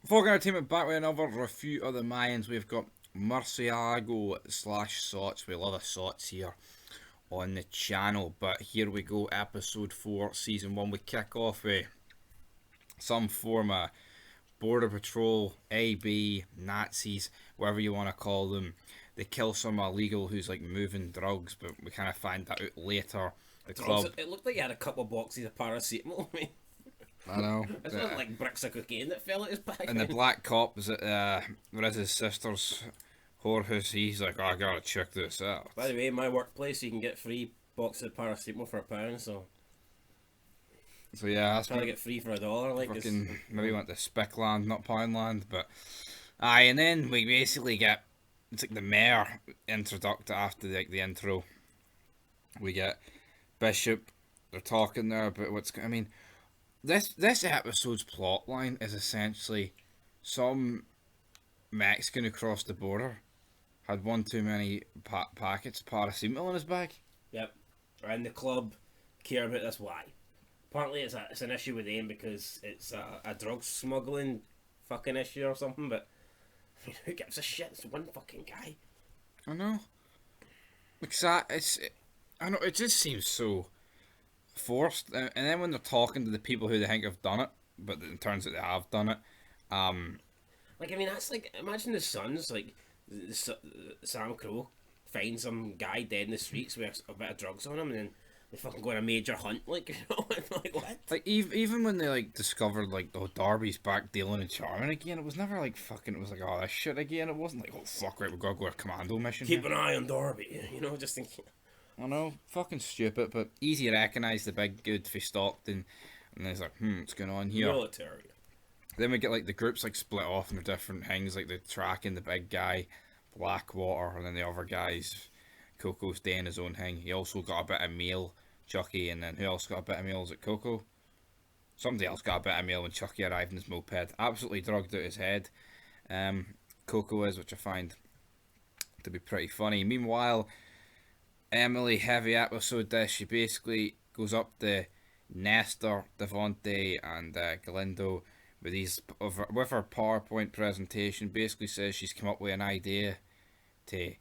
Folk Entertainment back with another review of the Mayans. We've got Murcielago / Zotz. We love a Zotz here on the channel. But here we go, episode 4, season 1. We kick off with some form of border patrol, AB, Nazis, whatever you want to call them. They kill some illegal who's like moving drugs, but we kind of find that out later. The club. It looked like he had a couple of boxes of paracetamol. I know. It's not like bricks of cocaine that fell out his bag. And the black cop was at what is his sister's whorehouse. He's like, oh, I gotta check this out. By the way, in my workplace, you can get free boxes of paracetamol for £1. So yeah, that's trying to get free for $1. Like fucking maybe went to Spickland, not Poundland, but aye. And then we basically get it's like the mayor introduced after the intro. We get Bishop. They're talking there about what's. I mean, this episode's plot line is essentially some Mexican who crossed the border had one too many packets of paracetamol in his bag. Yep. And the club care about this. Why? Partly it's an issue with them because it's a drug smuggling fucking issue or something, but I mean, who gives a shit? It's one fucking guy. I know. I know, it just seems so forced. And then when they're talking to the people who they think have done it, but it turns out they have done it. Like, I mean, that's like, imagine the Sons, like, Sam Crow finds some guy dead in the streets with a bit of drugs on him, and then they fucking go on a major hunt, like, you know, like, what? Like, even when they, like, discovered, like, oh, Darby's back dealing and charming again, it was never, like, fucking, it was like, oh, this shit again. It wasn't like, oh, fuck, right, we've got to go on a commando mission. Keep an eye on Darby, you know, just thinking. I know, fucking stupid, but easy to recognise the big good for Stockton, and there's like, what's going on here? Military. Then we get, like, the groups, like, split off into different things, like, the tracking the big guy, Blackwater, and then the other guys, Coco's doing his own thing. He also got a bit of mail, Chucky, and then who else got a bit of mail? Was it Coco? Somebody else got a bit of mail when Chucky arrived in his moped. Absolutely drugged out his head. Coco is, which I find to be pretty funny. Meanwhile, Emily, heavy episode this. She basically goes up to Nestor, Devontae, and Galindo with her PowerPoint presentation. Basically says she's come up with an idea to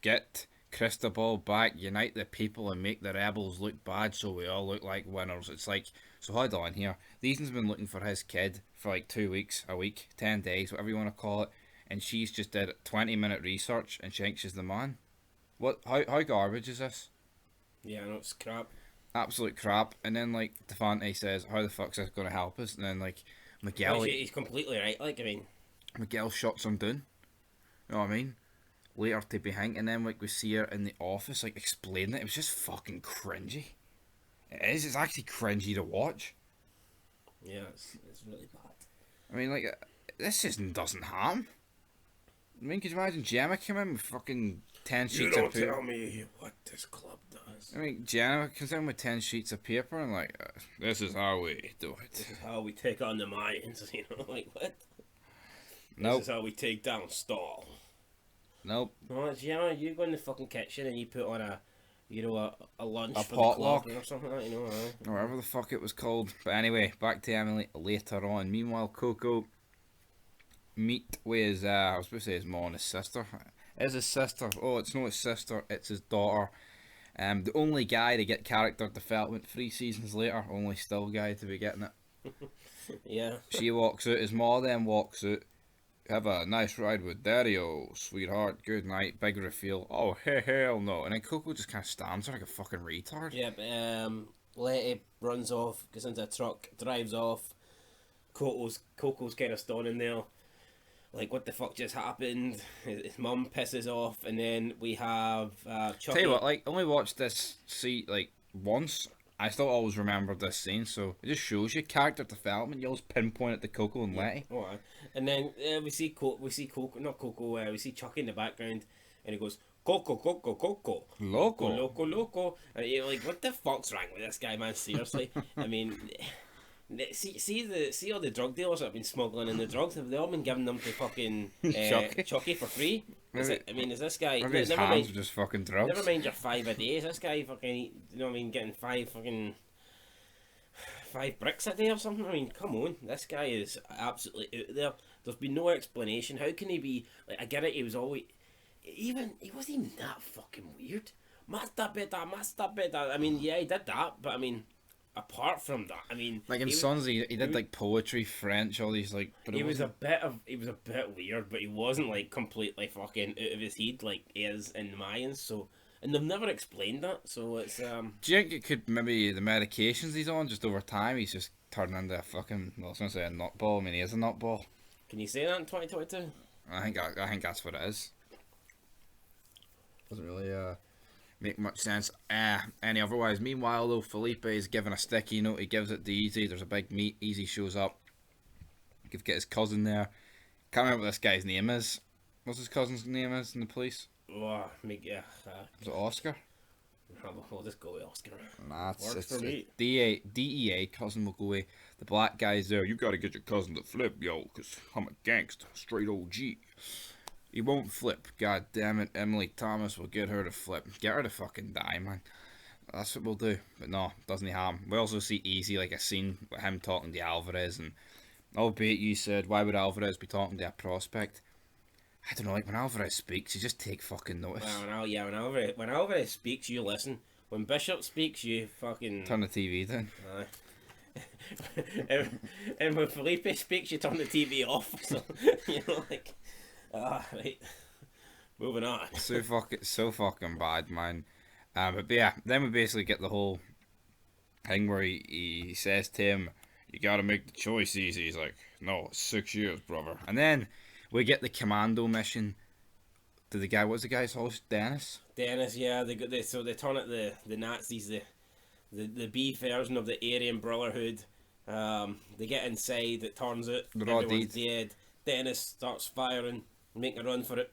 get Cristobal back, unite the people, and make the rebels look bad so we all look like winners. It's like, so hold on here. Ethan's been looking for his kid for like 2 weeks, a week, 10 days, whatever you want to call it, and she's just did 20-minute research and she thinks she's the man. What? How garbage is this? Yeah, I know, it's crap. Absolute crap. And then, like, Devante says, how the fuck's this going to help us? And then, like, Miguel... He's completely right, like, I mean... Miguel shuts him down. You know what I mean? Later to be hanged, and then, like, we see her in the office, like, explaining it. It was just fucking cringy. It is. It's actually cringy to watch. Yeah, it's really bad. I mean, like, this just doesn't harm. I mean, could you imagine Gemma came in with fucking 10 sheets of paper? You don't tell me what this club does. I mean, Gemma comes in with 10 sheets of paper and like, this is how we do it. This is how we take on the Mayans, you know, like, what? Nope. This is how we take down Stall. Nope. No, Gemma, you go in the fucking kitchen and you put on a lunch A for potluck. the club or something like that, you know. Or whatever the fuck it was called. But anyway, back to Emily later on. Meanwhile, Coco meet with his, I was supposed to say his mom and his sister. Is his sister? Oh, it's not his sister, it's his daughter. The only guy to get character development 3 seasons later, only still guy to be getting it. Yeah. She walks out, his ma then walks out. Have a nice ride with Daddy-o, sweetheart, good night, big reveal. Oh, hell no. And then Coco just kind of stands there like a fucking retard. Yep, Letty runs off, gets into a truck, drives off. Coco's kind of standing there. Like, what the fuck just happened? His mum pisses off, and then we have Chucky. Tell you what, like, only watched this like once. I still always remember this scene, so it just shows you character development. You always pinpoint it to Coco and Letty. Oh, aye. And then we see Coco, not Coco. We see Chucky in the background, and he goes, Coco, Coco, Coco, Loco, Loco, Loco. And you're like, what the fuck's wrong with this guy, man? Seriously, I mean. See all the drug dealers that have been smuggling in the drugs. Have they all been giving them to fucking Chucky for free? Is this guy? Maybe his hands were just fucking drugs. Never mind your 5 a day. Is this guy fucking? You know what I mean? Getting 5 5 bricks a day or something. I mean, come on, this guy is absolutely out there. There's been no explanation. How can he be like? I get it. He was always he wasn't even that fucking weird. Master. I mean, yeah, he did that, but I mean, apart from that, I mean, Like in Sons, he did like poetry, French, all these like. But he was a bit weird, but he wasn't like completely fucking out of his head like he is in the Mayans. So, and they've never explained that. So it's Do you think it could maybe the medications he's on just over time? He's just turning into a fucking. Well, I was gonna say a nutball. I mean, he is a nutball. Can you say that in 2022? I think that's what it is. Doesn't really make much sense. Any otherwise. Meanwhile, though, Felipe is given a sticky note. He gives it to Easy. There's a big meet. Easy shows up. Could get his cousin there. Can't remember what this guy's name is. What's his cousin's name is in the police? Oh, yeah. Is it Oscar? We'll just go with Oscar. Nah, Works it's for me. DEA cousin will go away. The black guy's there. You gotta get your cousin to flip, yo, because I'm a gangster. Straight OG. He won't flip. God damn it. Emily Thomas will get her to flip. Get her to fucking die, man. That's what we'll do. But no, doesn't he harm. We also see Easy, like a scene with him talking to Alvarez. And albeit you said, why would Alvarez be talking to a prospect? I don't know, like when Alvarez speaks, you just take fucking notice. When Alvarez speaks, you listen. When Bishop speaks, you fucking Turn the TV down. and when Felipe speaks, you turn the TV off. So you know, like, right. Moving on. So fucking bad, man. But yeah, then we basically get the whole thing where he says to him, "You gotta make the choice easy." He's like, "No, it's 6 years, brother." And then we get the commando mission to the guy. What's the guy's host? Dennis. Dennis, yeah. So they turn it the Nazis, the B version of the Aryan Brotherhood. They get inside. It turns out They're all everyone's dead. Dennis starts firing, making a run for it.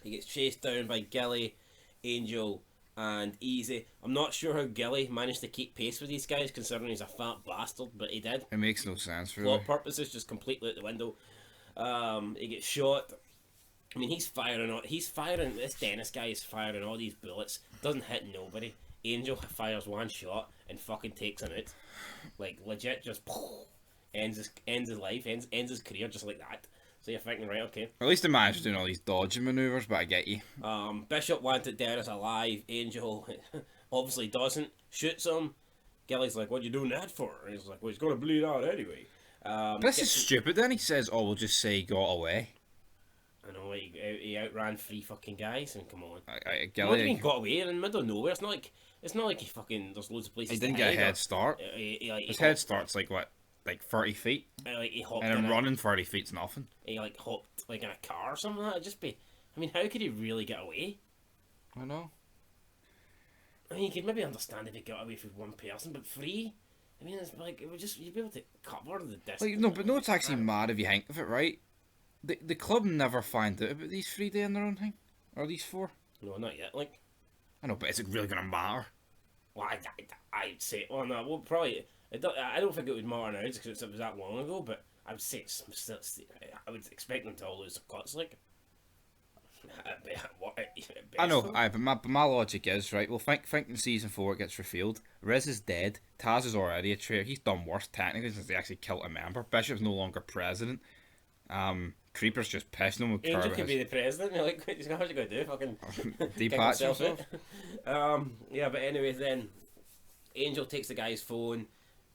He gets chased down by Gilly, Angel, and Easy. I'm not sure how Gilly managed to keep pace with these guys, considering he's a fat bastard, but he did. It makes no sense, really. Plot purposes, just completely out the window. He gets shot. I mean, he's firing. This Dennis guy is firing all these bullets. Doesn't hit nobody. Angel fires one shot and fucking takes him out. Like, legit, just ends his life, ends his career just like that. So you're thinking, right, okay. At least he managed doing all these dodging maneuvers, but I get you. Bishop wanted Dennis alive. Angel obviously doesn't. Shoots him. Gilly's like, "What you doing that for?" And he's like, "Well, he's gonna bleed out anyway." This is stupid. Then he says, "Oh, we'll just say he got away." I know he outran 3 fucking guys, and come on. What do you Gilly, mean got away? In the middle of nowhere. It's not like he fucking. There's loads of places. he didn't to get a hide, head or- start. His he head start's like what, like 30 feet, Like he hopped and then in running 30 feet's nothing. He like hopped like in a car or something. That'd just be. I mean, how could he really get away? I know. I mean, you could maybe understand if he got away from one person, but 3. I mean, it's like it would just you'd be able to cover the distance. Like no, but no, it's actually mad if you think of it, right? The club never find out about these 3 doing their own thing, or these 4. No, not yet. Like, I know, but is it really gonna matter? well, I'd say, well, no, well, probably. I don't think it would matter now because it was that long ago, but I would say I would expect them to all lose their cuts, like. I know, but my logic is right. Well, think in season 4 it gets revealed. Riz is dead. Taz is already a traitor. He's done worse technically since they actually killed a member. Bishop's no longer president. Creeper's just pissing him with Angel could be the president. You're like, what's he going to do? Fucking Depatch himself. Yeah, but anyway, then Angel takes the guy's phone.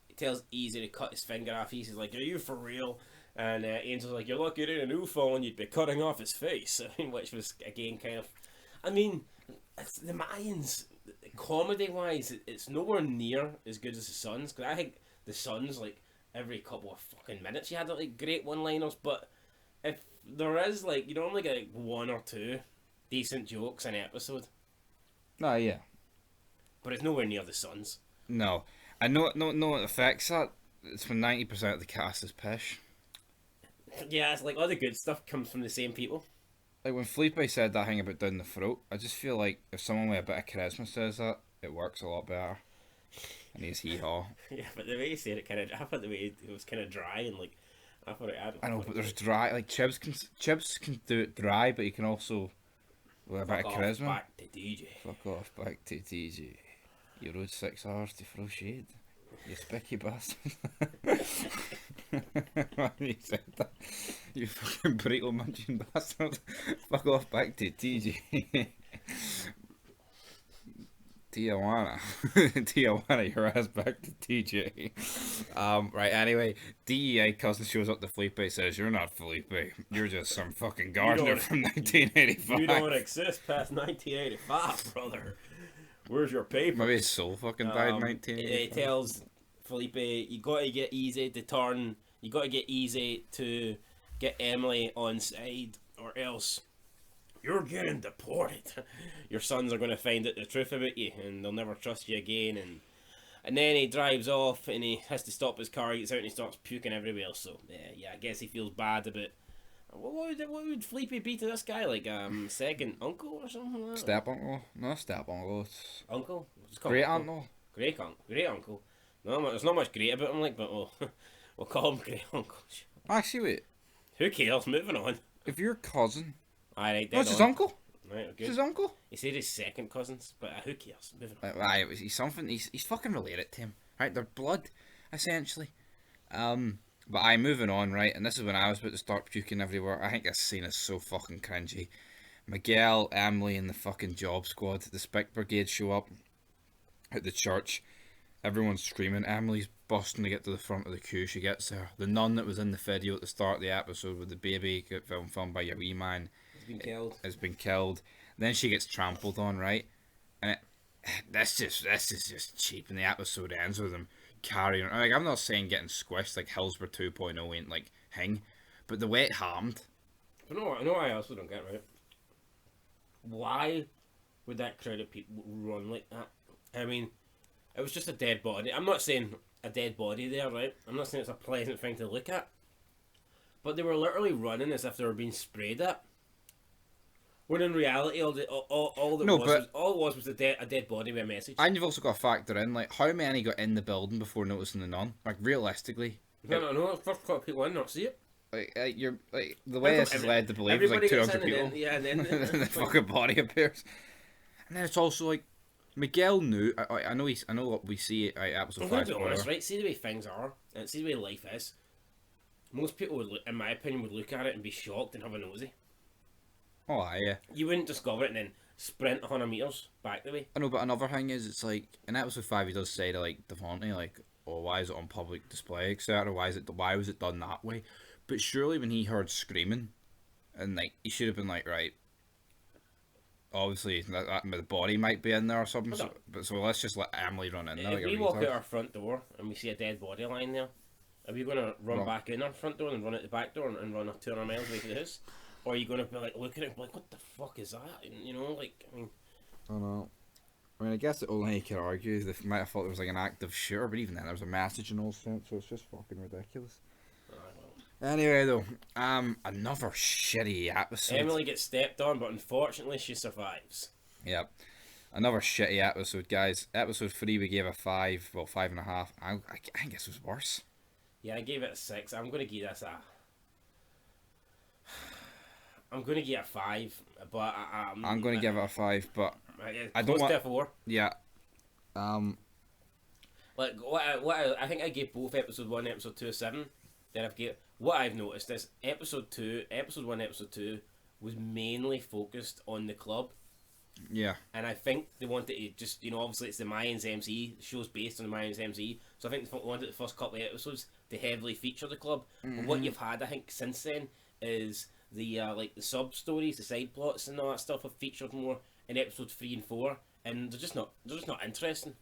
He tells Easy to cut his finger off. He's like, "Are you for real?" And Angel's like, "You're lucky in a new phone, you'd be cutting off his face." Which was, again, kind of... I mean, it's the Mayans, comedy-wise, it's nowhere near as good as the Sons. Because I think the Sons, like, every couple of fucking minutes you had, like, great one-liners. But if there is, like, you normally get, like, 1 or 2 decent jokes an episode. Oh, yeah. But it's nowhere near the Sons. No. I know it affects that. It's when 90% of the cast is pish. Yeah, it's like all the good stuff comes from the same people. Like when Felipe said that thing about down the throat, I just feel like if someone with a bit of charisma says that, it works a lot better. And he's hee-haw. Yeah, but the way he said it I thought the way it was kind of dry and like, I know, but there's dry, like Chibs can do it dry, but he can also, with a bit of charisma. Back to DJ. Fuck off, back to DJ. You rode 6 hours to throw shade. You spiky bastard. Why you said that? You fucking burrito munching bastard. Fuck off back to TJ. Tijuana. Tijuana, your ass back to TJ. Right, anyway, DEI cousin shows up to Felipe, says, "You're not Felipe. You're just some fucking gardener from 1985. You don't exist past 1985, brother. Where's your paper?" Maybe his soul fucking died in 1985. He tells Felipe, you gotta get easy to turn, you gotta get easy to get Emily on side, or else you're getting deported. Your sons are going to find out the truth about you, and they'll never trust you again. And then he drives off, and he has to stop his car. He gets out and he starts puking everywhere. So yeah, I guess he feels bad about. What would Felipe be to this guy? Like second uncle or something like that? Step uncle? No, step uncle. It's Uncle? great uncle. Great uncle. No, there's not much great about him, like, but we'll call him great uncle. Actually, wait. Who cares? Moving on. If your cousin, Alright, what's his uncle? Right, It's good. his uncle. He said his second cousins, but who cares? Moving on. Right, he's something. He's fucking related to him. Right, they're blood, essentially. But I'm moving on, right, and this is when I was about to start puking everywhere. I think this scene is so fucking cringy. Miguel, Emily, and the fucking job squad, the Spick Brigade show up at the church. Everyone's screaming. Emily's busting to get to the front of the queue. She gets there. The nun that was in the video at the start of the episode with the baby filmed by your wee man He's been killed. has been killed. Then she gets trampled on, right? And this is just cheap. And the episode ends with them carrying. Like, I'm not saying getting squished like Hillsborough 2.0 ain't like Hing, but the way it harmed. But no, I know I also don't get, right? Why would that crowd of people run like that? I mean, it was just a dead body. I'm not saying a dead body there, right? I'm not saying it's a pleasant thing to look at. But they were literally running as if they were being sprayed at. When in reality, all it was a dead body with a message. And you've also got to factor in, like, how many got in the building before noticing the nun? Like, realistically. No. First couple of people in, not see it. You're like the way this is led to believe is like Everybody 200 gets in people. and then The fucking body appears, and then it's also like Miguel knew. I know what we see at episode I'm 5. going to be honest, right? See the way things are, and see the way life is. Most people would, in my opinion, would look at it and be shocked and have a nosy. Oh yeah. You wouldn't discover it and then sprint 100 meters back the way. I know, but another thing is, it's like in episode 5 he does say to like Devontae, like, "Oh, why is it on public display, etc. Why was it done that way?" But surely when he heard screaming, and like he should have been like, right, obviously that the body might be in there or something. So let's just let Emily run in there. If we walk out our front door and we see a dead body lying there, are we going to run back in our front door and run out the back door and run 200 miles away to the house? Or are you going to be like looking at it like, what the fuck is that? And, you know, like, I mean... I don't know. I mean, I guess the only thing you could argue is they might have thought there was like an active shooter, but even then there was a message in all sense, so it's just fucking ridiculous. Anyway, though, another shitty episode. Emily gets stepped on, but unfortunately she survives. Yep. Another shitty episode, guys. Episode 3 we gave a 5, well, 5.5. I think this was worse. Yeah, I gave it a 6. I'm going to give this a... I'm going to give it a 5, but... I'm going to give it a 5, but... I don't want... 4. Yeah. Like, I think I gave both episode 1 and episode 2 a 7. Then what I've noticed is episode 1, episode 2 was mainly focused on the club. Yeah. And I think they wanted to just, obviously it's the Mayans MC, the show's based on the Mayans MC, so I think they wanted the first couple of episodes to heavily feature the club. Mm-hmm. But what you've had, I think, since then is the the sub stories, the side plots and all that stuff have featured more in episode 3 and 4, and they're just not interesting,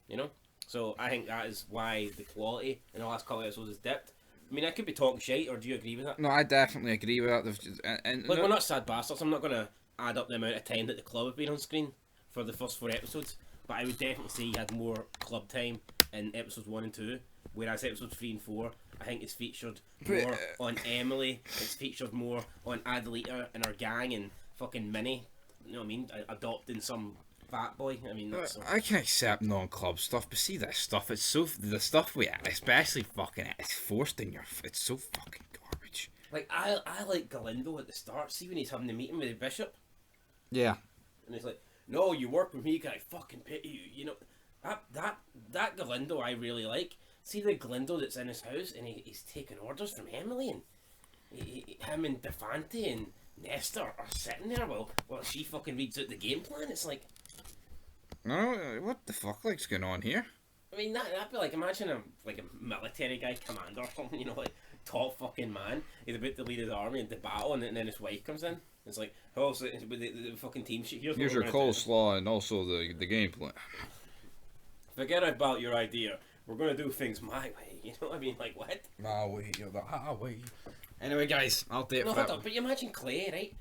So I think that is why the quality in the last couple of episodes has dipped. I mean, I could be talking shite, or do you agree with that? No, I definitely agree with that. We're not sad bastards. I'm not going to add up the amount of time that the club have been on screen for the first 4 episodes, but I would definitely say you had more club time in episodes 1 and 2, whereas episodes 3 and 4, I think it's featured more on Emily, it's featured more on Adelita and her gang and fucking Minnie, you know what I mean, adopting some fat boy. I mean, that's I can accept non-club stuff, but see this stuff, it's so, the stuff we, especially fucking, it's forced in your, it's so fucking garbage. Like, I like Galindo at the start, see when he's having the meeting with the bishop? Yeah. And he's like, no, you work with me, can I fucking pity you, that Galindo I really like. see the Glindo that's in his house, and he's taking orders from Emily, and him and Devante and Nestor are sitting there while she fucking reads out the game plan. It's like, No, what the fuck like's going on here? I mean, that'd be like, imagine a military guy, commander or something, you know, like top fucking man. He's about to lead his army into battle, and then his wife comes in. It's like, oh, so the fucking team sheet. Here's your coleslaw and also the game plan. Forget about your idea. We're gonna do things my way. You know what I mean? Like what? My way, you're the highway. Anyway, guys, I'll take No, it. hold on. But you imagine Clay, right?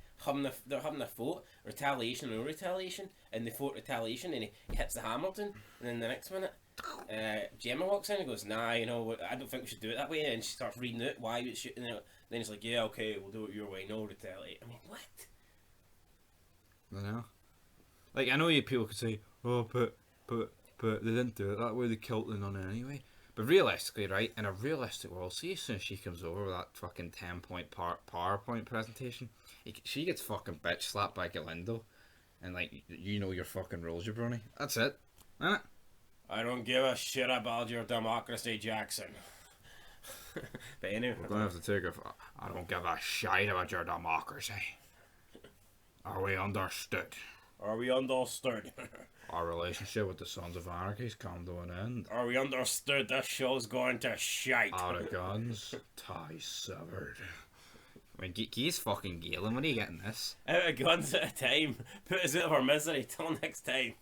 They're having a vote, retaliation or no retaliation, and they vote retaliation, and he hits the Hamilton, and then the next minute, Gemma walks in and goes, nah, you know, I don't think we should do it that way, and she starts reading out why it's shooting it. Then he's like, yeah, okay, we'll do it your way, no retaliate. I mean, what? I know. Like, I know you people could say, oh, but they didn't do it that way, they killed them on it anyway. But realistically, right, in a realistic world, see as soon as she comes over with that fucking 10-point PowerPoint presentation, she gets fucking bitch slapped by Galindo, and like, you know your fucking rules, you brony. That's it, isn't it? I don't give a shit about your democracy, Jackson. But anyway, We're gonna have to take I don't give a shite about your democracy. Are we understood? Are we understood? Our relationship with the Sons of Anarchy's come to an end. Are we understood? This show's going to shite. Out of guns, ties severed. I mean, he's fucking Galen. When are you getting this? Out of guns at a time. Put us out of our misery. Till next time.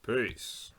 Peace.